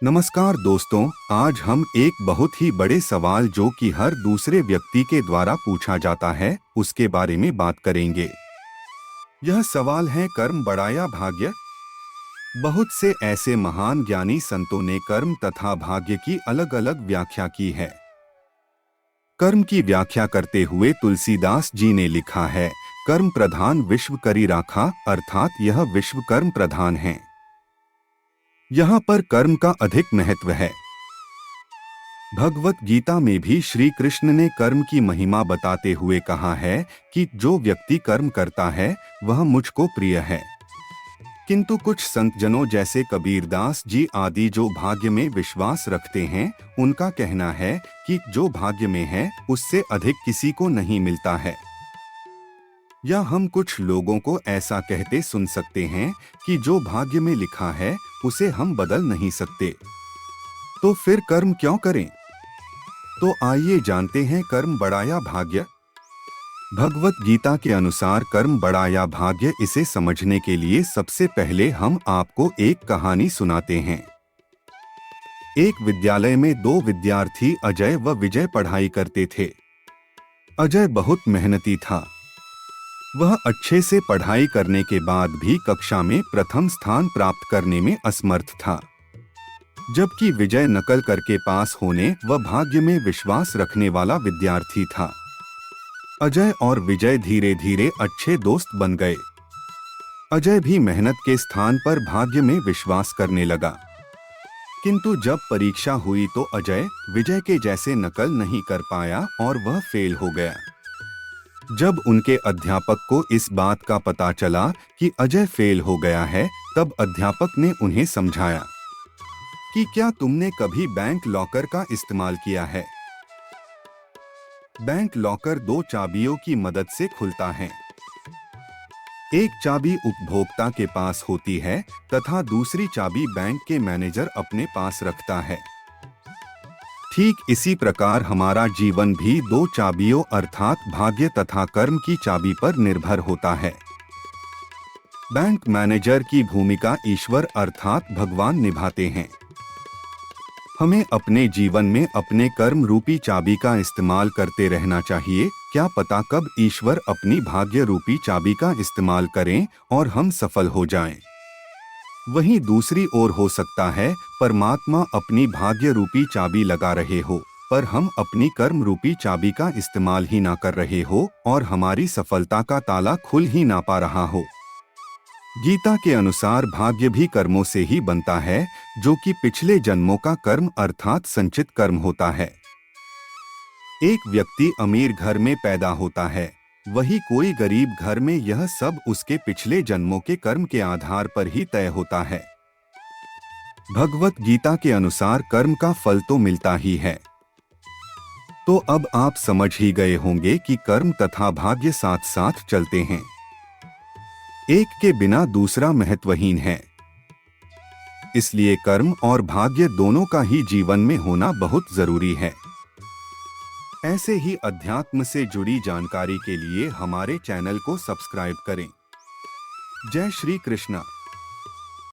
नमस्कार दोस्तों, आज हम एक बहुत ही बड़े सवाल जो कि हर दूसरे व्यक्ति के द्वारा पूछा जाता है उसके बारे में बात करेंगे। यह सवाल है, कर्म बड़ा या भाग्य? बहुत से ऐसे महान ज्ञानी संतों ने कर्म तथा भाग्य की अलग अलग व्याख्या की है। कर्म की व्याख्या करते हुए तुलसीदास जी ने लिखा है, कर्म प्रधान विश्व करी राखा, अर्थात यह विश्व कर्म प्रधान है। यहाँ पर कर्म का अधिक महत्व है। भगवत गीता में भी श्री कृष्ण ने कर्म की महिमा बताते हुए कहा है कि जो व्यक्ति कर्म करता है वह मुझको प्रिय है। किंतु कुछ संत जनों जैसे कबीरदास जी आदि जो भाग्य में विश्वास रखते हैं, उनका कहना है कि जो भाग्य में है उससे अधिक किसी को नहीं मिलता है। या हम कुछ लोगों को ऐसा कहते सुन सकते हैं कि जो भाग्य में लिखा है उसे हम बदल नहीं सकते, तो फिर कर्म क्यों करें? तो आइए जानते हैं, कर्म बड़ा या भाग्य? भगवत गीता के अनुसार कर्म बड़ा या भाग्य, इसे समझने के लिए सबसे पहले हम आपको एक कहानी सुनाते हैं। एक विद्यालय में दो विद्यार्थी अजय व विजय पढ़ाई करते थे। अजय बहुत मेहनती था। वह अच्छे से पढ़ाई करने के बाद भी कक्षा में प्रथम स्थान प्राप्त करने में असमर्थ था, जबकि विजय नकल करके पास होने व भाग्य में विश्वास रखने वाला विद्यार्थी था। अजय और विजय धीरे धीरे अच्छे दोस्त बन गए। अजय भी मेहनत के स्थान पर भाग्य में विश्वास करने लगा, किंतु जब परीक्षा हुई तो अजय विजय के जैसे नकल नहीं कर पाया और वह फेल हो गया। जब उनके अध्यापक को इस बात का पता चला कि अजय फेल हो गया है, तब अध्यापक ने उन्हें समझाया कि क्या तुमने कभी बैंक लॉकर का इस्तेमाल किया है? बैंक लॉकर दो चाबियों की मदद से खुलता है। एक चाबी उपभोक्ता के पास होती है तथा दूसरी चाबी बैंक के मैनेजर अपने पास रखता है। ठीक इसी प्रकार हमारा जीवन भी दो चाबियों अर्थात भाग्य तथा कर्म की चाबी पर निर्भर होता है। बैंक मैनेजर की भूमिका ईश्वर अर्थात भगवान निभाते हैं। हमें अपने जीवन में अपने कर्म रूपी चाबी का इस्तेमाल करते रहना चाहिए। क्या पता कब ईश्वर अपनी भाग्य रूपी चाबी का इस्तेमाल करें और हम सफल हो जाएं। वहीं दूसरी ओर हो सकता है परमात्मा अपनी भाग्य रूपी चाबी लगा रहे हो, पर हम अपनी कर्म रूपी चाबी का इस्तेमाल ही ना कर रहे हो और हमारी सफलता का ताला खुल ही ना पा रहा हो। गीता के अनुसार भाग्य भी कर्मों से ही बनता है, जो कि पिछले जन्मों का कर्म अर्थात संचित कर्म होता है। एक व्यक्ति अमीर घर में पैदा होता है, वही कोई गरीब घर में, यह सब उसके पिछले जन्मों के कर्म के आधार पर ही तय होता है। भगवत गीता के अनुसार कर्म का फल तो मिलता ही है। तो अब आप समझ ही गए होंगे कि कर्म तथा भाग्य साथ साथ चलते हैं। एक के बिना दूसरा महत्वहीन है। इसलिए कर्म और भाग्य दोनों का ही जीवन में होना बहुत जरूरी है। ऐसे ही अध्यात्म से जुड़ी जानकारी के लिए हमारे चैनल को सब्सक्राइब करें। जय श्री कृष्ण।